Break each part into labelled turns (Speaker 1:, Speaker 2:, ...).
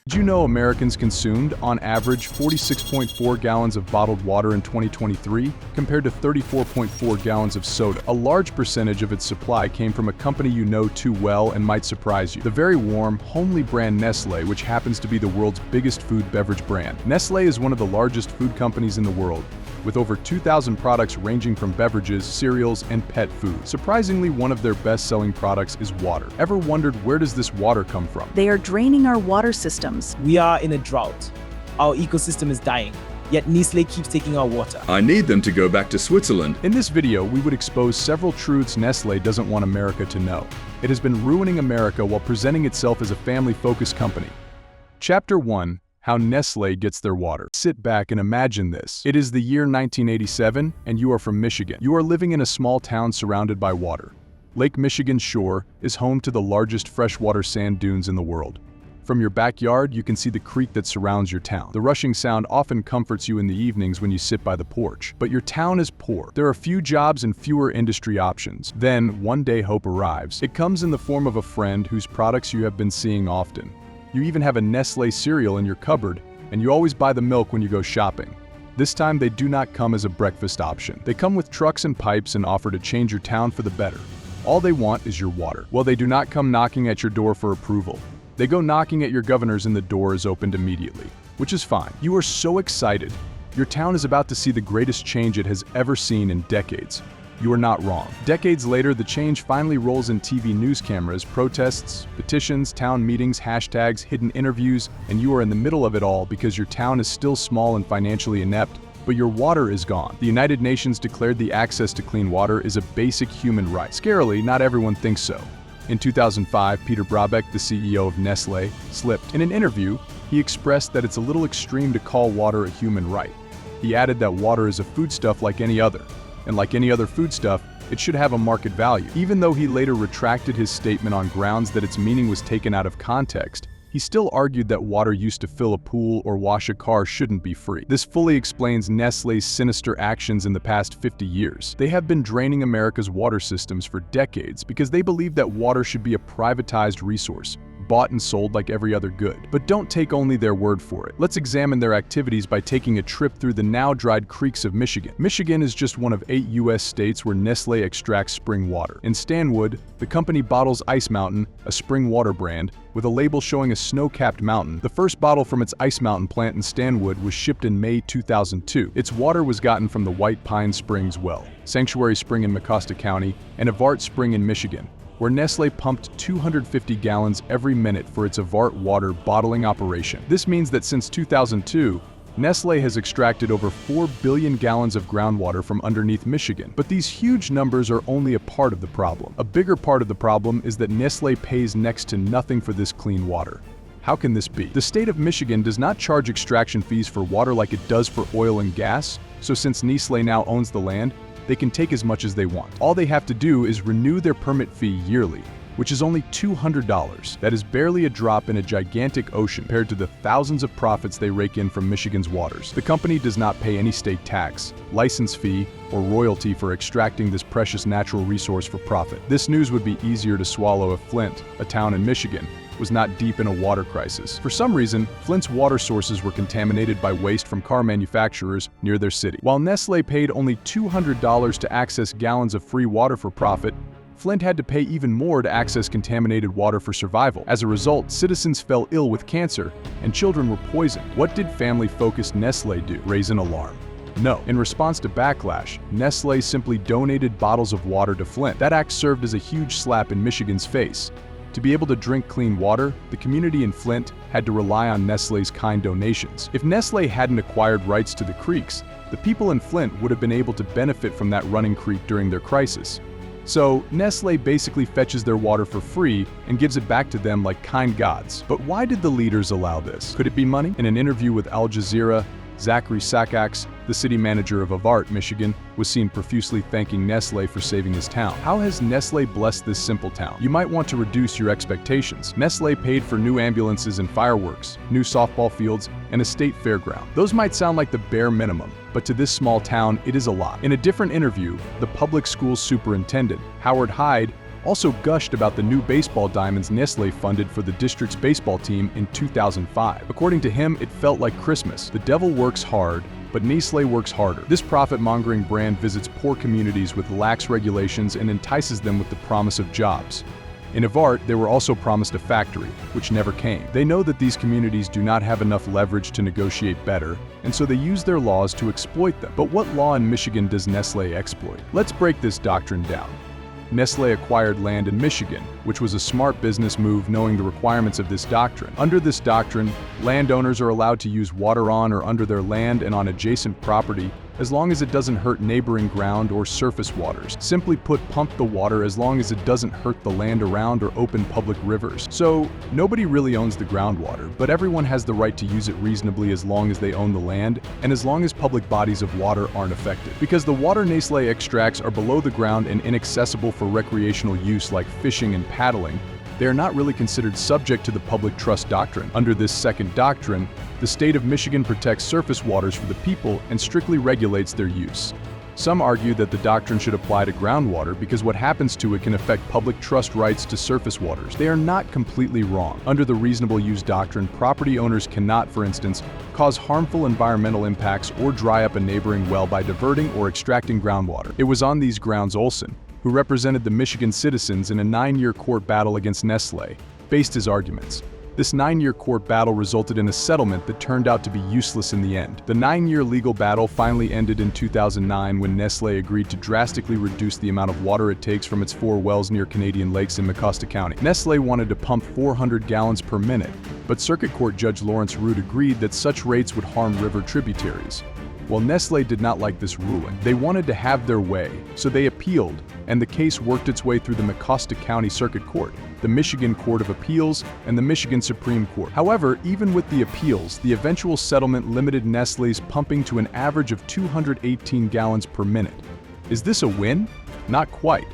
Speaker 1: Did you know Americans consumed, on average, 46.4 gallons of bottled water in 2023, compared to 34.4 gallons of soda? A large percentage of its supply came from a company you know too well and might surprise you: the very warm, homely brand Nestle, which happens to be the world's biggest food beverage brand. Nestle is one of the largest food companies in the world, with over 2,000 products ranging from beverages, cereals, and pet food. Surprisingly, one of their best-selling products is water. Ever wondered, where does this water come from?
Speaker 2: They are draining our water systems.
Speaker 3: We are in a drought. Our ecosystem is dying, yet Nestle keeps taking our water.
Speaker 4: I need them to go back to Switzerland.
Speaker 1: In this video, we would expose several truths Nestle doesn't want America to know. It has been ruining America while presenting itself as a family-focused company. Chapter 1. How Nestle gets their water. Sit back and imagine this. It is the year 1987, and you are from Michigan. You are living in a small town surrounded by water. Lake Michigan's shore is home to the largest freshwater sand dunes in the world. From your backyard, you can see the creek that surrounds your town. The rushing sound often comforts you in the evenings when you sit by the porch. But your town is poor. There are few jobs and fewer industry options. Then, one day hope arrives. It comes in the form of a friend whose products you have been seeing often. You even have a Nestle cereal in your cupboard, and you always buy the milk when you go shopping. This time, they do not come as a breakfast option. They come with trucks and pipes and offer to change your town for the better. All they want is your water. Well, they do not come knocking at your door for approval. They go knocking at your governor's and the door is opened immediately, which is fine. You are so excited. Your town is about to see the greatest change it has ever seen in decades. You are not wrong. Decades later, the change finally rolls in TV news cameras, protests, petitions, town meetings, hashtags, hidden interviews, and you are in the middle of it all because your town is still small and financially inept, but your water is gone. The United Nations declared the access to clean water is a basic human right. Scarily, not everyone thinks so. In 2005, Peter Brabeck, the CEO of Nestle, slipped. In an interview, he expressed that it's a little extreme to call water a human right. He added that water is a foodstuff like any other, and like any other foodstuff, it should have a market value. Even though he later retracted his statement on grounds that its meaning was taken out of context, he still argued that water used to fill a pool or wash a car shouldn't be free. This fully explains Nestle's sinister actions in the past 50 years. They have been draining America's water systems for decades because they believe that water should be a privatized resource, bought and sold like every other good. But don't take only their word for it. Let's examine their activities by taking a trip through the now-dried creeks of Michigan. Michigan is just one of 8 U.S. states where Nestle extracts spring water. In Stanwood, the company bottles Ice Mountain, a spring water brand, with a label showing a snow-capped mountain. The first bottle from its Ice Mountain plant in Stanwood was shipped in May 2002. Its water was gotten from the White Pine Springs well, Sanctuary Spring in Mecosta County, and Avart Spring in Michigan, where Nestle pumped 250 gallons every minute for its Avart water bottling operation. This means that since 2002, Nestle has extracted over 4 billion gallons of groundwater from underneath Michigan. But these huge numbers are only a part of the problem. A bigger part of the problem is that Nestle pays next to nothing for this clean water. How can this be? The state of Michigan does not charge extraction fees for water like it does for oil and gas, so since Nestle now owns the land, they can take as much as they want. All they have to do is renew their permit fee yearly, which is only $200. That is barely a drop in a gigantic ocean compared to the thousands of profits they rake in from Michigan's waters. The company does not pay any state tax, license fee, or royalty for extracting this precious natural resource for profit. This news would be easier to swallow if Flint, a town in Michigan, was not deep in a water crisis. For some reason, Flint's water sources were contaminated by waste from car manufacturers near their city. While Nestle paid only $200 to access gallons of free water for profit, Flint had to pay even more to access contaminated water for survival. As a result, citizens fell ill with cancer, and children were poisoned. What did family-focused Nestle do? Raise an alarm? No. In response to backlash, Nestle simply donated bottles of water to Flint. That act served as a huge slap in Michigan's face. To be able to drink clean water, the community in Flint had to rely on Nestle's kind donations. If Nestle hadn't acquired rights to the creeks, the people in Flint would have been able to benefit from that running creek during their crisis. So, Nestle basically fetches their water for free and gives it back to them like kind gods. But why did the leaders allow this? Could it be money? In an interview with Al Jazeera, Zachary Sakacs, the city manager of Avart, Michigan, was seen profusely thanking Nestle for saving his town. How has Nestle blessed this simple town? You might want to reduce your expectations. Nestle paid for new ambulances and fireworks, new softball fields, and a state fairground. Those might sound like the bare minimum, but to this small town, it is a lot. In a different interview, the public school superintendent, Howard Hyde, also gushed about the new baseball diamonds Nestlé funded for the district's baseball team in 2005. According to him, it felt like Christmas. The devil works hard, but Nestlé works harder. This profit-mongering brand visits poor communities with lax regulations and entices them with the promise of jobs. In Avart, they were also promised a factory, which never came. They know that these communities do not have enough leverage to negotiate better, and so they use their laws to exploit them. But what law in Michigan does Nestlé exploit? Let's break this doctrine down. Nestlé acquired land in Michigan, which was a smart business move knowing the requirements of this doctrine. Under this doctrine, landowners are allowed to use water on or under their land and on adjacent property as long as it doesn't hurt neighboring ground or surface waters. Simply put, pump the water as long as it doesn't hurt the land around or open public rivers. So, nobody really owns the groundwater, but everyone has the right to use it reasonably as long as they own the land and as long as public bodies of water aren't affected. Because the water Nestlé extracts are below the ground and inaccessible for recreational use like fishing and paddling, they are not really considered subject to the public trust doctrine. Under this second doctrine, the state of Michigan protects surface waters for the people and strictly regulates their use. Some argue that the doctrine should apply to groundwater because what happens to it can affect public trust rights to surface waters. They are not completely wrong. Under the reasonable use doctrine, property owners cannot, for instance, cause harmful environmental impacts or dry up a neighboring well by diverting or extracting groundwater. It was on these grounds Olson, who represented the Michigan citizens in a 9-year court battle against Nestlé, based his arguments. This 9-year court battle resulted in a settlement that turned out to be useless in the end. The 9-year legal battle finally ended in 2009 when Nestlé agreed to drastically reduce the amount of water it takes from its 4 wells near Canadian lakes in Mecosta County. Nestlé wanted to pump 400 gallons per minute, but Circuit Court Judge Lawrence Root agreed that such rates would harm river tributaries. Well, Nestlé did not like this ruling. They wanted to have their way, so they appealed, and the case worked its way through the Mecosta County Circuit Court, the Michigan Court of Appeals, and the Michigan Supreme Court. However, even with the appeals, the eventual settlement limited Nestlé's pumping to an average of 218 gallons per minute. Is this a win? Not quite.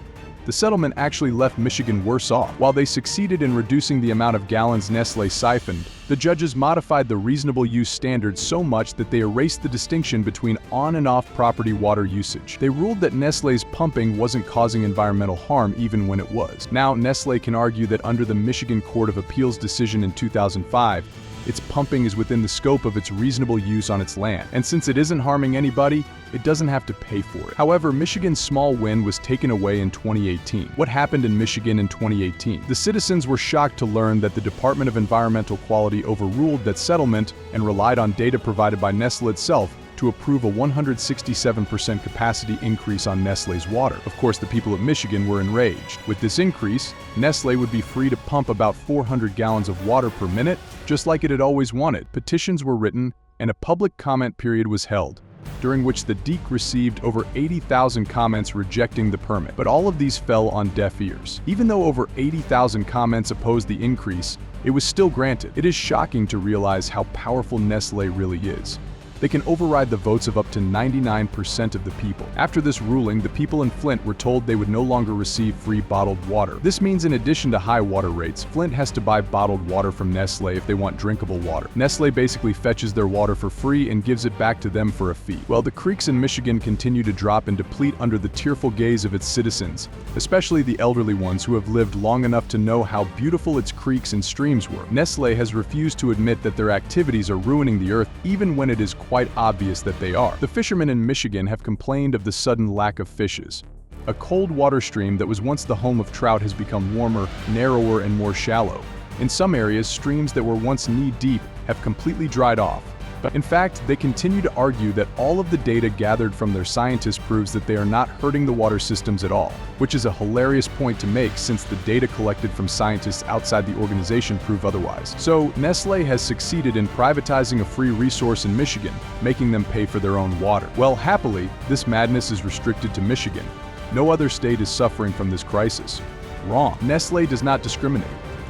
Speaker 1: The settlement actually left Michigan worse off. While they succeeded in reducing the amount of gallons Nestlé siphoned, the judges modified the reasonable use standard so much that they erased the distinction between on and off property water usage. They ruled that Nestlé's pumping wasn't causing environmental harm even when it was. Now, Nestlé can argue that under the Michigan Court of Appeals decision in 2005, its pumping is within the scope of its reasonable use on its land. And since it isn't harming anybody, it doesn't have to pay for it. However, Michigan's small win was taken away in 2018. What happened in Michigan in 2018? The citizens were shocked to learn that the Department of Environmental Quality overruled that settlement and relied on data provided by Nestle itself to approve a 167% capacity increase on Nestlé's water. Of course, the people of Michigan were enraged. With this increase, Nestlé would be free to pump about 400 gallons of water per minute, just like it had always wanted. Petitions were written, and a public comment period was held, during which the DEQ received over 80,000 comments rejecting the permit. But all of these fell on deaf ears. Even though over 80,000 comments opposed the increase, it was still granted. It is shocking to realize how powerful Nestlé really is. They can override the votes of up to 99% of the people. After this ruling, the people in Flint were told they would no longer receive free bottled water. This means in addition to high water rates, Flint has to buy bottled water from Nestlé if they want drinkable water. Nestlé basically fetches their water for free and gives it back to them for a fee. Well, the creeks in Michigan continue to drop and deplete under the tearful gaze of its citizens, especially the elderly ones who have lived long enough to know how beautiful its creeks and streams were. Nestlé has refused to admit that their activities are ruining the earth even when it is quite obvious that they are. The fishermen in Michigan have complained of the sudden lack of fishes. A cold water stream that was once the home of trout has become warmer, narrower, and more shallow. In some areas, streams that were once knee-deep have completely dried off. But in fact, they continue to argue that all of the data gathered from their scientists proves that they are not hurting the water systems at all, which is a hilarious point to make since the data collected from scientists outside the organization prove otherwise. So, Nestlé has succeeded in privatizing a free resource in Michigan, making them pay for their own water. Well, happily, this madness is restricted to Michigan. No other state is suffering from this crisis. Wrong. Nestlé does not discriminate.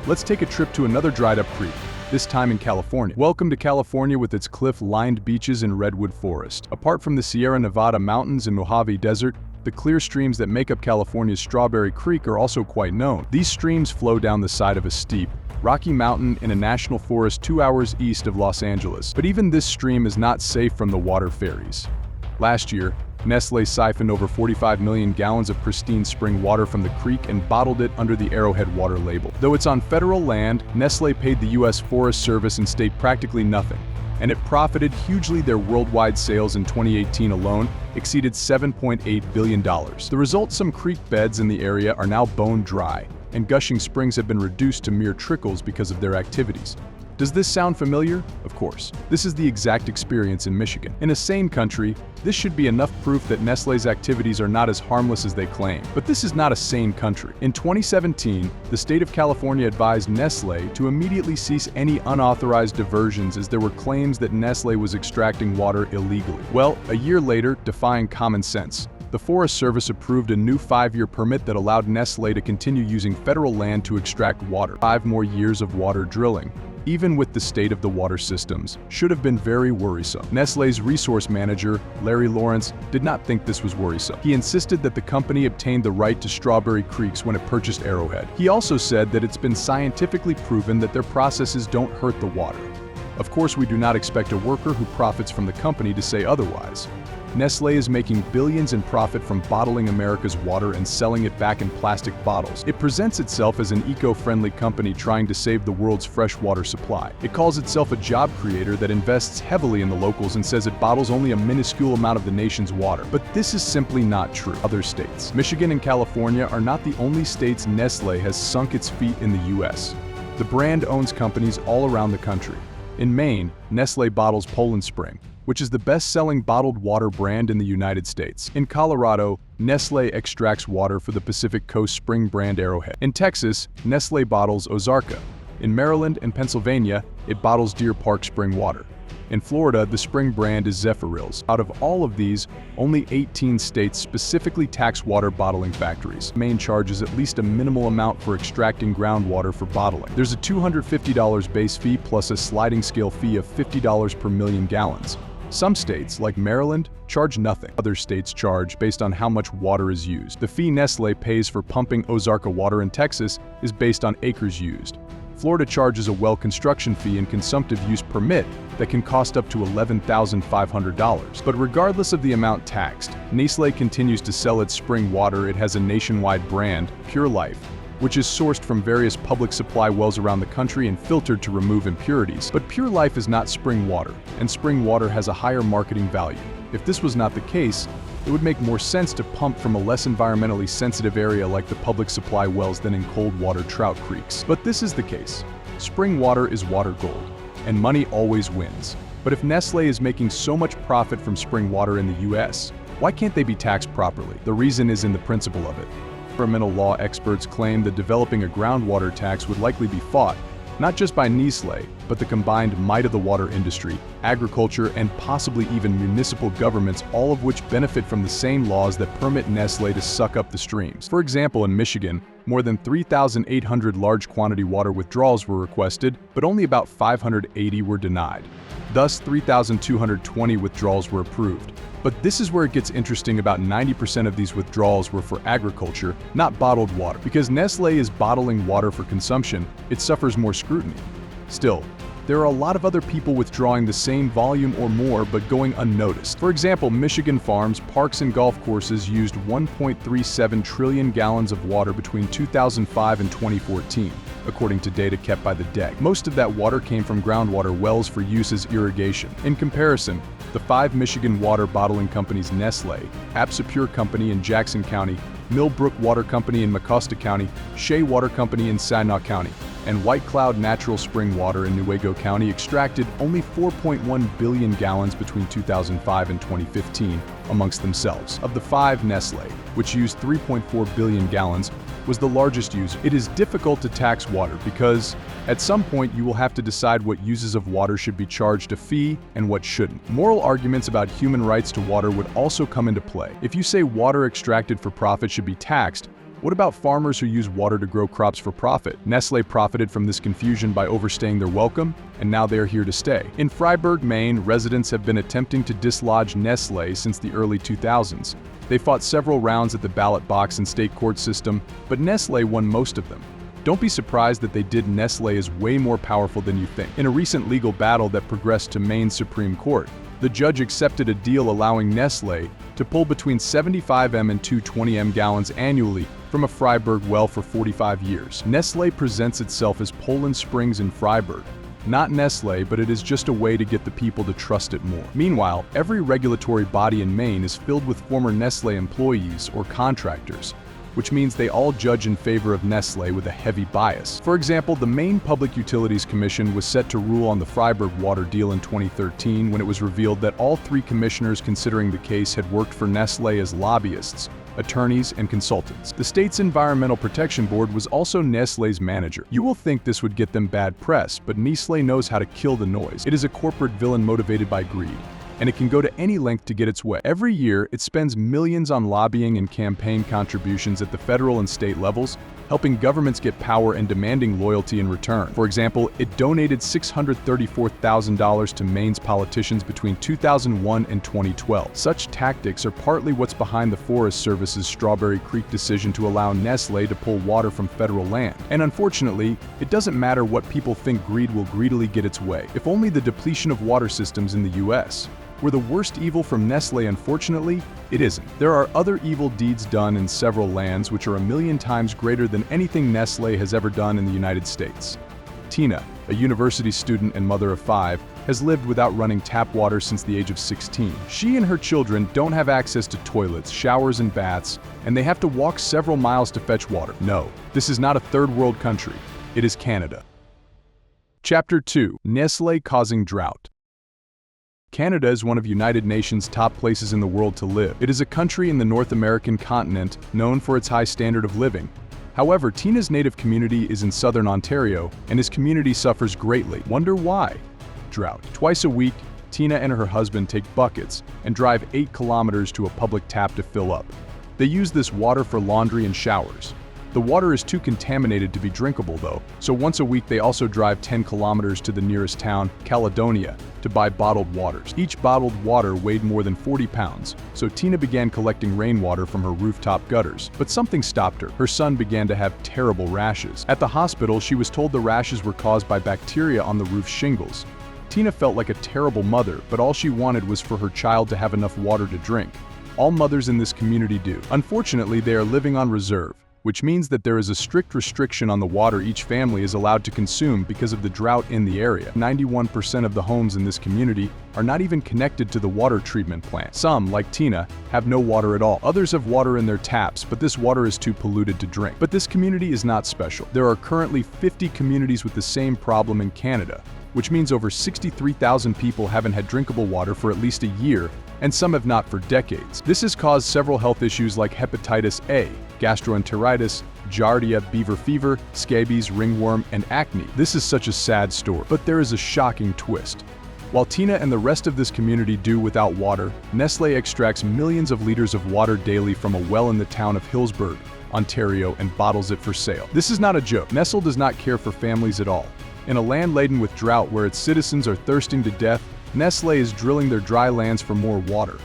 Speaker 1: Let's take a trip to another dried-up creek, this time in California. Welcome to California with its cliff-lined beaches and redwood forest. Apart from the Sierra Nevada mountains and Mojave Desert, the clear streams that make up California's Strawberry Creek are also quite known. These streams flow down the side of a steep, rocky mountain in a national forest 2 hours east of Los Angeles. But even this stream is not safe from the water fairies. Last year, Nestlé siphoned over 45 million gallons of pristine spring water from the creek and bottled it under the Arrowhead Water label. Though it's on federal land, Nestlé paid the U.S. Forest Service and state practically nothing, and it profited hugely. Their worldwide sales in 2018 alone exceeded $7.8 billion. The result, some creek beds in the area are now bone dry, and gushing springs have been reduced to mere trickles because of their activities. Does this sound familiar? Of course. This is the exact experience in Michigan. In a sane country, this should be enough proof that Nestlé's activities are not as harmless as they claim. But this is not a sane country. In 2017, the state of California advised Nestlé to immediately cease any unauthorized diversions as there were claims that Nestlé was extracting water illegally. Well, a year later, defying common sense, the Forest Service approved a new 5-year permit that allowed Nestlé to continue using federal land to extract water. 5 more years of water drilling, even with the state of the water systems, should have been very worrisome. Nestlé's resource manager, Larry Lawrence, did not think this was worrisome. He insisted that the company obtained the right to Strawberry Creeks when it purchased Arrowhead. He also said that it's been scientifically proven that their processes don't hurt the water. Of course, we do not expect a worker who profits from the company to say otherwise. Nestlé is making billions in profit from bottling America's water and selling it back in plastic bottles. It presents itself as an eco-friendly company trying to save the world's fresh water supply. It calls itself a job creator that invests heavily in the locals and says it bottles only a minuscule amount of the nation's water. But this is simply not true. Other states, Michigan and California, are not the only states Nestlé has sunk its feet in the U.S. The brand owns companies all around the country. In Maine, Nestlé bottles Poland Spring, which is the best-selling bottled water brand in the United States. In Colorado, Nestlé extracts water for the Pacific Coast Spring brand Arrowhead. In Texas, Nestlé bottles Ozarka. In Maryland and Pennsylvania, it bottles Deer Park Spring water. In Florida, the spring brand is Zephyrhills. Out of all of these, only 18 states specifically tax water bottling factories. Maine charges at least a minimal amount for extracting groundwater for bottling. There's a $250 base fee plus a sliding scale fee of $50 per million gallons. Some states, like Maryland, charge nothing. Other states charge based on how much water is used. The fee Nestlé pays for pumping Ozarka water in Texas is based on acres used. Florida charges a well construction fee and consumptive use permit that can cost up to $11,500. But regardless of the amount taxed, Nestlé continues to sell its spring water. It has a nationwide brand, Pure Life, which is sourced from various public supply wells around the country and filtered to remove impurities. But Pure Life is not spring water, and spring water has a higher marketing value. If this was not the case, it would make more sense to pump from a less environmentally sensitive area like the public supply wells than in cold water trout creeks. But this is the case. Spring water is water gold, and money always wins. But if Nestlé is making so much profit from spring water in the US, why can't they be taxed properly? The reason is in the principle of it. Environmental law experts claim that developing a groundwater tax would likely be fought, not just by Nestlé, but the combined might of the water industry, agriculture, and possibly even municipal governments, all of which benefit from the same laws that permit Nestlé to suck up the streams. For example, in Michigan, more than 3,800 large quantity water withdrawals were requested, but only about 580 were denied. Thus, 3,220 withdrawals were approved. But this is where it gets interesting. About 90% of these withdrawals were for agriculture, not bottled water. Because Nestlé is bottling water for consumption, it suffers more scrutiny. Still, there are a lot of other people withdrawing the same volume or more but going unnoticed. For example, Michigan farms, parks, and golf courses used 1.37 trillion gallons of water between 2005 and 2014, according to data kept by the DEC. Most of that water came from groundwater wells for use as irrigation. In comparison, the 5 Michigan water bottling companies Nestlé, Absapure Company in Jackson County, Millbrook Water Company in Mecosta County, Shea Water Company in Saginaw County, and White Cloud Natural Spring Water in Newaygo County extracted only 4.1 billion gallons between 2005 and 2015 amongst themselves. Of the 5, Nestlé, which used 3.4 billion gallons, was the largest user. It is difficult to tax water because, at some point, you will have to decide what uses of water should be charged a fee and what shouldn't. Moral arguments about human rights to water would also come into play. If you say water extracted for profit should be taxed, what about farmers who use water to grow crops for profit? Nestlé profited from this confusion by overstaying their welcome, and now they are here to stay. In Freiburg, Maine, residents have been attempting to dislodge Nestlé since the early 2000s. They fought several rounds at the ballot box and state court system, but Nestlé won most of them. Don't be surprised that they did. Nestlé is way more powerful than you think. In a recent legal battle that progressed to Maine's Supreme Court, The judge accepted a deal allowing Nestlé to pull between 75 m and 220 m gallons annually from a Freiburg well for 45 years. Nestlé presents itself as Poland Springs in Freiburg. Not Nestlé, but it is just a way to get the people to trust it more. Meanwhile, every regulatory body in Maine is filled with former Nestlé employees or contractors, which means they all judge in favor of Nestlé with a heavy bias. For example, the Maine Public Utilities Commission was set to rule on the Freiburg water deal in 2013 when it was revealed that all three commissioners considering the case had worked for Nestlé as lobbyists, attorneys, and consultants. The state's Environmental Protection Board was also Nestlé's manager. You will think this would get them bad press, but Nestlé knows how to kill the noise. It is a corporate villain motivated by greed, and it can go to any length to get its way. Every year, it spends millions on lobbying and campaign contributions at the federal and state levels, helping governments get power and demanding loyalty in return. For example, it donated $634,000 to Maine's politicians between 2001 and 2012. Such tactics are partly what's behind the Forest Service's Strawberry Creek decision to allow Nestlé to pull water from federal land. And unfortunately, it doesn't matter what people think, greed will greedily get its way. If only the depletion of water systems in the U.S. were the worst evil from Nestlé. Unfortunately, it isn't. There are other evil deeds done in several lands which are a million times greater than anything Nestlé has ever done in the United States. Tina, a university student and mother of 5, has lived without running tap water since the age of 16. She and her children don't have access to toilets, showers, and baths, and they have to walk several miles to fetch water. No, this is not a third world country. It is Canada. Chapter 2: Nestlé causing drought. Canada is one of United Nations' top places in the world to live. It is a country in the North American continent known for its high standard of living. However, Tina's native community is in southern Ontario, and his community suffers greatly. Wonder why? Drought. Twice a week, Tina and her husband take buckets and drive 8 kilometers to a public tap to fill up. They use this water for laundry and showers. The water is too contaminated to be drinkable though, so once a week they also drive 10 kilometers to the nearest town, Caledonia, to buy bottled waters. Each bottled water weighed more than 40 pounds, so Tina began collecting rainwater from her rooftop gutters. But something stopped her. Her son began to have terrible rashes. At the hospital, she was told the rashes were caused by bacteria on the roof shingles. Tina felt like a terrible mother, but all she wanted was for her child to have enough water to drink. All mothers in this community do. Unfortunately, they are living on reserve, which means that there is a strict restriction on the water each family is allowed to consume because of the drought in the area. 91% of the homes in this community are not even connected to the water treatment plant. Some, like Tina, have no water at all. Others have water in their taps, but this water is too polluted to drink. But this community is not special. There are currently 50 communities with the same problem in Canada, which means over 63,000 people haven't had drinkable water for at least a year, and some have not for decades. This has caused several health issues like hepatitis A, gastroenteritis, giardia, beaver fever, scabies, ringworm, and acne. This is such a sad story, but there is a shocking twist. While Tina and the rest of this community do without water, Nestlé extracts millions of liters of water daily from a well in the town of Hillsburg, Ontario, and bottles it for sale. This is not a joke. Nestle does not care for families at all. In a land laden with drought where its citizens are thirsting to death, Nestlé is drilling their dry lands for more water.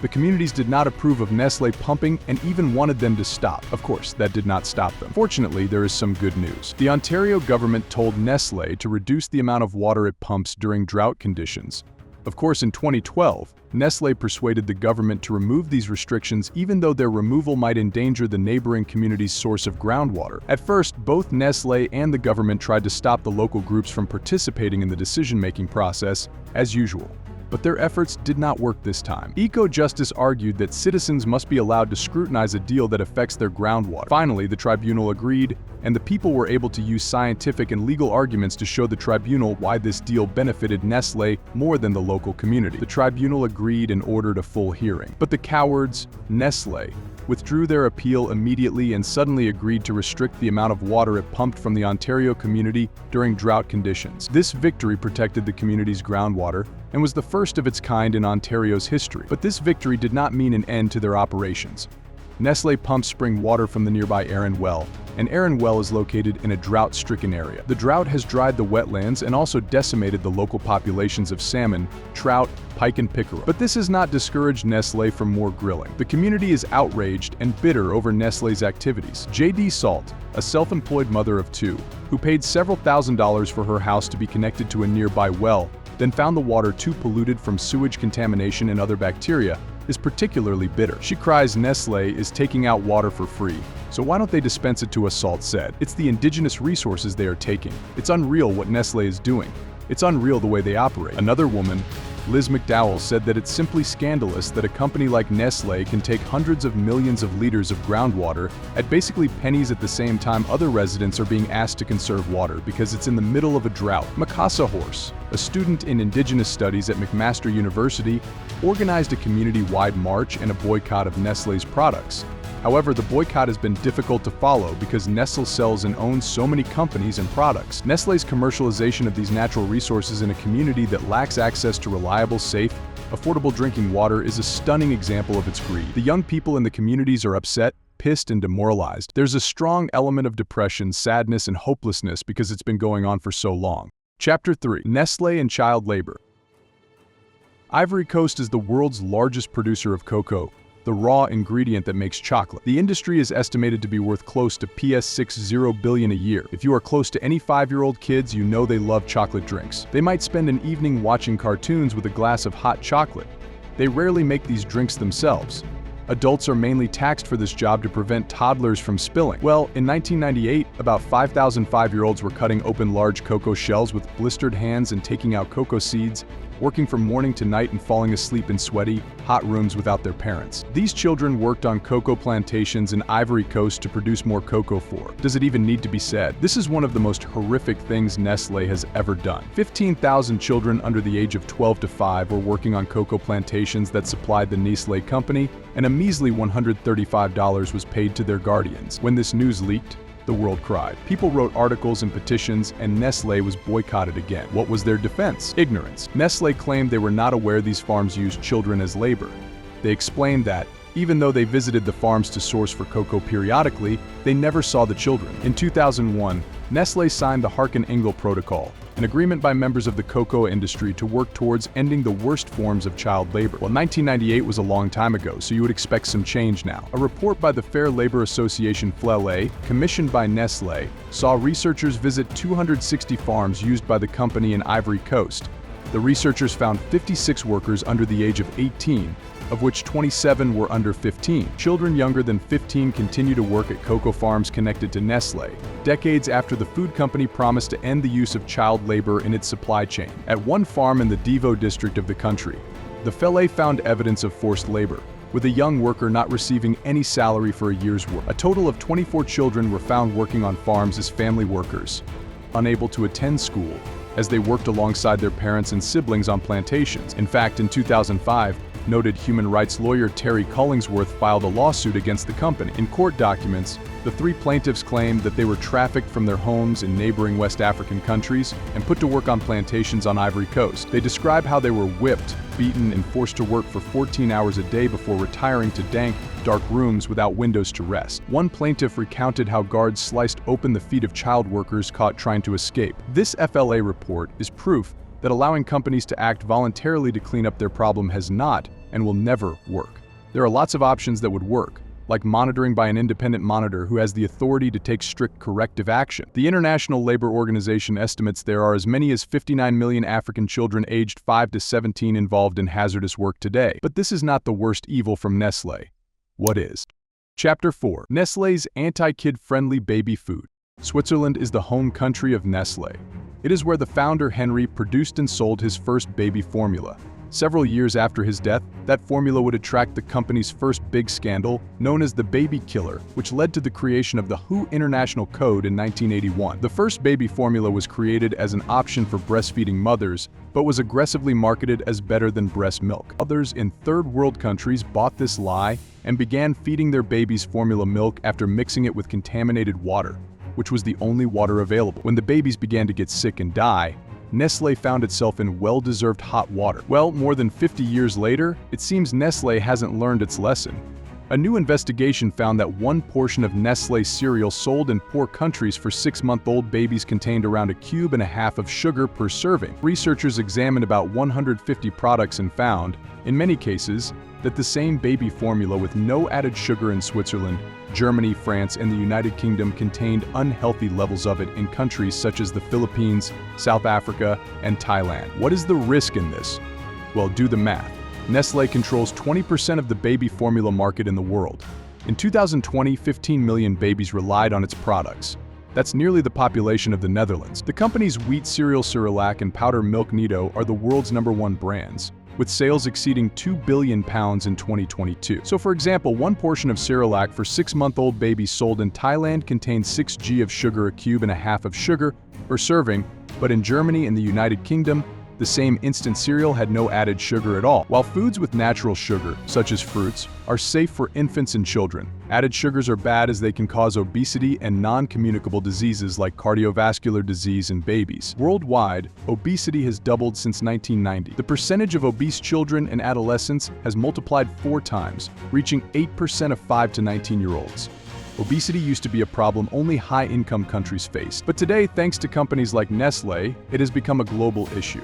Speaker 1: The communities did not approve of Nestlé pumping and even wanted them to stop. Of course, that did not stop them. Fortunately, there is some good news. The Ontario government told Nestlé to reduce the amount of water it pumps during drought conditions. Of course, in 2012, Nestlé persuaded the government to remove these restrictions even though their removal might endanger the neighboring community's source of groundwater. At first, both Nestlé and the government tried to stop the local groups from participating in the decision-making process, as usual. But their efforts did not work this time. Eco-Justice argued that citizens must be allowed to scrutinize a deal that affects their groundwater. Finally, the tribunal agreed, and the people were able to use scientific and legal arguments to show the tribunal why this deal benefited Nestlé more than the local community. The tribunal agreed and ordered a full hearing. But the cowards, Nestlé, withdrew their appeal immediately and suddenly agreed to restrict the amount of water it pumped from the Ontario community during drought conditions. This victory protected the community's groundwater and was the first of its kind in Ontario's history. But this victory did not mean an end to their operations. Nestlé pumps spring water from the nearby Aran Well, and Aran Well is located in a drought-stricken area. The drought has dried the wetlands and also decimated the local populations of salmon, trout, pike and pickerel. But this has not discouraged Nestlé from more grilling. The community is outraged and bitter over Nestlé's activities. J.D. Salt, a self-employed mother of two, who paid several $1,000s for her house to be connected to a nearby well, then found the water too polluted from sewage contamination and other bacteria, is particularly bitter. She cries Nestlé is taking out water for free, so why don't they dispense it to us, Salt said. It's the indigenous resources they are taking. It's unreal what Nestlé is doing. It's unreal the way they operate. Another woman, Liz McDowell, said that it's simply scandalous that a company like Nestlé can take hundreds of millions of liters of groundwater at basically pennies at the same time other residents are being asked to conserve water because it's in the middle of a drought. Mikasa Horse, a student in Indigenous Studies at McMaster University, organized a community-wide march and a boycott of Nestlé's products. However, the boycott has been difficult to follow because Nestle sells and owns so many companies and products. Nestlé's commercialization of these natural resources in a community that lacks access to reliable, safe, affordable drinking water is a stunning example of its greed. The young people in the communities are upset, pissed, and demoralized. There's a strong element of depression, sadness, and hopelessness because it's been going on for so long. Chapter 3. Nestlé and Child Labor. Ivory Coast is the world's largest producer of cocoa, the raw ingredient that makes chocolate. The industry is estimated to be worth close to $60 billion a year. If you are close to any 5-year-old kids, you know they love chocolate drinks. They might spend an evening watching cartoons with a glass of hot chocolate. They rarely make these drinks themselves. Adults are mainly taxed for this job to prevent toddlers from spilling. Well, in 1998, about 5,000 5-year-olds were cutting open large cocoa shells with blistered hands and taking out cocoa seeds, working from morning to night and falling asleep in sweaty, hot rooms without their parents. These children worked on cocoa plantations in Ivory Coast to produce more cocoa for. Does it even need to be said? This is one of the most horrific things Nestlé has ever done. 15,000 children under the age of 12 to 5 were working on cocoa plantations that supplied the Nestlé company, and a measly $135 was paid to their guardians. When this news leaked, the world cried. People wrote articles and petitions, and Nestlé was boycotted again. What was their defense? Ignorance. Nestlé claimed they were not aware these farms used children as labor. They explained that, even though they visited the farms to source for cocoa periodically, they never saw the children. In 2001, Nestlé signed the Harkin-Engel Protocol, an agreement by members of the cocoa industry to work towards ending the worst forms of child labor. Well, 1998 was a long time ago, so you would expect some change now. A report by the Fair Labor Association FLE, commissioned by Nestlé, saw researchers visit 260 farms used by the company in Ivory Coast. The researchers found 56 workers under the age of 18, of which 27 were under 15. Children younger than 15 continue to work at cocoa farms connected to Nestlé, decades after the food company promised to end the use of child labor in its supply chain. At one farm in the Divo district of the country, the FLE found evidence of forced labor, with a young worker not receiving any salary for a year's work. A total of 24 children were found working on farms as family workers, unable to attend school, as they worked alongside their parents and siblings on plantations. In fact, in 2005, noted human rights lawyer Terry Collingsworth filed a lawsuit against the company. In court documents, the 3 plaintiffs claimed that they were trafficked from their homes in neighboring West African countries and put to work on plantations on Ivory Coast. They describe how they were whipped, beaten, and forced to work for 14 hours a day before retiring to dank, dark rooms without windows to rest. One plaintiff recounted how guards sliced open the feet of child workers caught trying to escape. This FLA report is proof that allowing companies to act voluntarily to clean up their problem has not and will never work. There are lots of options that would work, like monitoring by an independent monitor who has the authority to take strict corrective action. The International Labor Organization estimates there are as many as 59 million African children aged 5 to 17 involved in hazardous work today. But this is not the worst evil from Nestlé. What is? Chapter 4. Nestlé's anti-kid-friendly baby food. Switzerland is the home country of Nestlé. It is where the founder Henry produced and sold his first baby formula. Several years after his death, that formula would attract the company's first big scandal, known as the Baby Killer, which led to the creation of the WHO International Code in 1981. The first baby formula was created as an option for breastfeeding mothers, but was aggressively marketed as better than breast milk. Others in third world countries bought this lie and began feeding their babies formula milk after mixing it with contaminated water, which was the only water available. When the babies began to get sick and die, Nestlé found itself in well-deserved hot water. Well, more than 50 years later, it seems Nestlé hasn't learned its lesson. A new investigation found that one portion of Nestlé cereal sold in poor countries for 6-month-old babies contained around 1.5 cubes of sugar per serving. Researchers examined about 150 products and found, in many cases, that the same baby formula with no added sugar in Switzerland, Germany, France, and the United Kingdom contained unhealthy levels of it in countries such as the Philippines, South Africa, and Thailand. What is the risk in this? Well, do the math. Nestlé controls 20% of the baby formula market in the world. In 2020, 15 million babies relied on its products. That's nearly the population of the Netherlands. The company's wheat cereal Cerelac and powder milk Nido are the world's #1 brands, with sales exceeding £2 billion in 2022. So for example, one portion of Cerelac for 6-month-old babies sold in Thailand contains 6 grams of sugar, 1.5 cubes of sugar per serving, but in Germany and the United Kingdom, the same instant cereal had no added sugar at all. While foods with natural sugar, such as fruits, are safe for infants and children, added sugars are bad as they can cause obesity and non-communicable diseases like cardiovascular disease in babies. Worldwide, obesity has doubled since 1990. The percentage of obese children and adolescents has multiplied 4 times, reaching 8% of 5 to 19-year-olds. Obesity used to be a problem only high-income countries faced, but today, thanks to companies like Nestlé, it has become a global issue.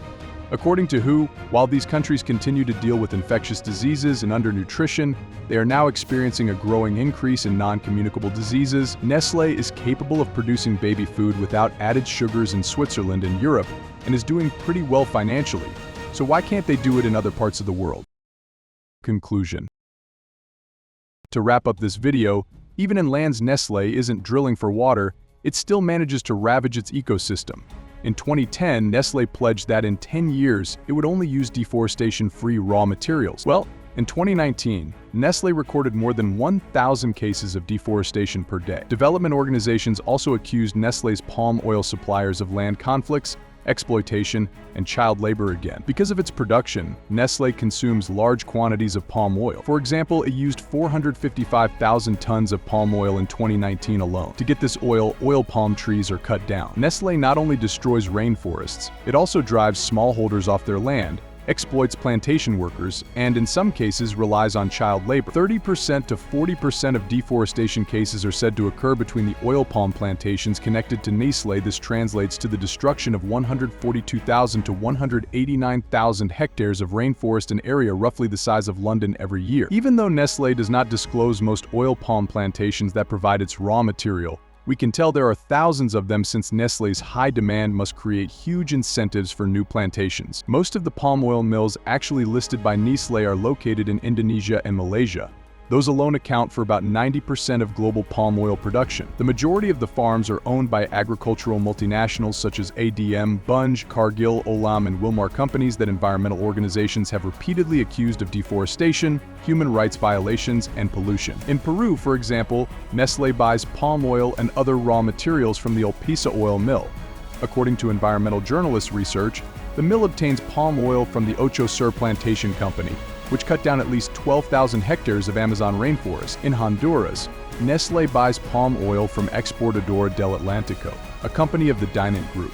Speaker 1: According to WHO, while these countries continue to deal with infectious diseases and undernutrition, they are now experiencing a growing increase in non-communicable diseases. Nestlé is capable of producing baby food without added sugars in Switzerland and Europe, and is doing pretty well financially. So why can't they do it in other parts of the world? Conclusion. To wrap up this video, even in lands Nestlé isn't drilling for water, it still manages to ravage its ecosystem. In 2010, Nestlé pledged that in 10 years, it would only use deforestation-free raw materials. Well, in 2019, Nestlé recorded more than 1,000 cases of deforestation per day. Development organizations also accused Nestlé's palm oil suppliers of land conflicts, exploitation, and child labor again. Because of its production, Nestlé consumes large quantities of palm oil. For example, it used 455,000 tons of palm oil in 2019 alone. To get this oil palm trees are cut down. Nestlé not only destroys rainforests, it also drives smallholders off their land, exploits plantation workers, and in some cases relies on child labor. 30% to 40% of deforestation cases are said to occur between the oil palm plantations connected to Nestlé. This translates to the destruction of 142,000 to 189,000 hectares of rainforest, an area roughly the size of London, every year. Even though Nestlé does not disclose most oil palm plantations that provide its raw material, we can tell there are thousands of them since Nestlé's high demand must create huge incentives for new plantations. Most of the palm oil mills actually listed by Nestlé are located in Indonesia and Malaysia. Those alone account for about 90% of global palm oil production. The majority of the farms are owned by agricultural multinationals such as ADM, Bunge, Cargill, Olam, and Wilmar companies that environmental organizations have repeatedly accused of deforestation, human rights violations, and pollution. In Peru, for example, Nestlé buys palm oil and other raw materials from the Olpisa oil mill. According to environmental journalist research, the mill obtains palm oil from the Ocho Sur plantation company, which cut down at least 12,000 hectares of Amazon rainforest. In Honduras, Nestlé buys palm oil from Exportadora del Atlántico, a company of the Dinant Group.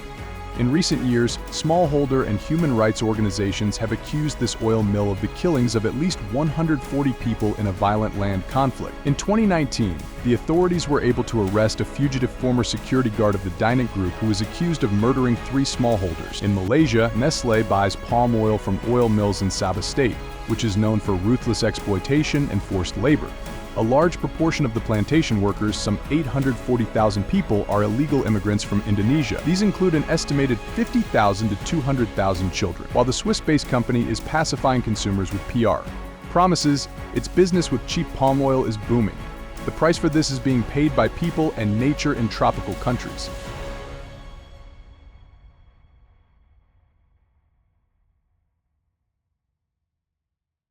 Speaker 1: In recent years, smallholder and human rights organizations have accused this oil mill of the killings of at least 140 people in a violent land conflict. In 2019, the authorities were able to arrest a fugitive former security guard of the Dinant Group who was accused of murdering 3 smallholders. In Malaysia, Nestlé buys palm oil from oil mills in Sabah State, which is known for ruthless exploitation and forced labor. A large proportion of the plantation workers, some 840,000 people, are illegal immigrants from Indonesia. These include an estimated 50,000 to 200,000 children. While the Swiss-based company is pacifying consumers with PR promises, its business with cheap palm oil is booming. The price for this is being paid by people and nature in tropical countries.